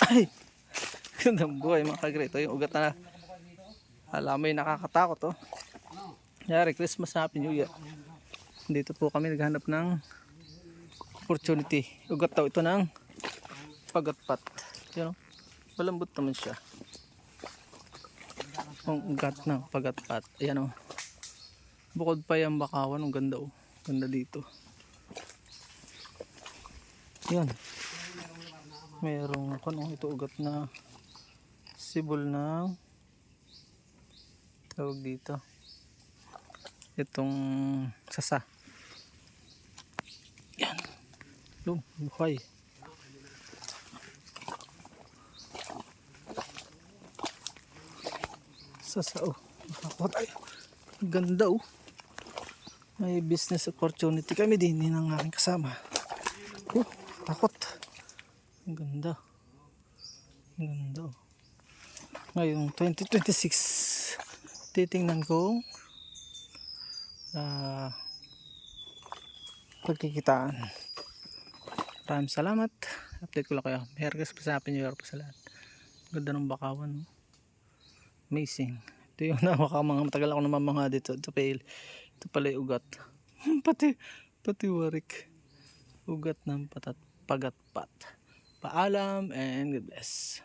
Ay! Gandang buhay mga kagre. Ito yung ugat na alam mo yung nakakatakot oh. Merry Christmas, Happy New Year. Dito po kami naghanap ng opportunity. Ugat daw ito ng pagatpat. Yun oh. Malambot naman siya. Ang ugat ng pagatpat. Ayan oh. Bukod pa yung bakawan. Ang ganda oh. Ganda dito. Yan. Merong ito ugat na sibol ng tawag dito. Itong sasa. Yan. Buhay. Sasa oh. Nakakuha tayo. Ganda oh. May business opportunity kami din ng aking kasama. Oh, takot. Ang ganda. Ang ganda oh. Ngayong 2026 titingnan ko pagkikitaan. Maraming salamat. Update ko lang kayo. Merry Christmas, Happy New Year po sa lahat. Ganda ng bakawan. Amazing. Ito yung mga matagal ako namamangha dito. Ito pala yung ugat. pati warik. Ugat ng pagatpat. Paalam and God bless.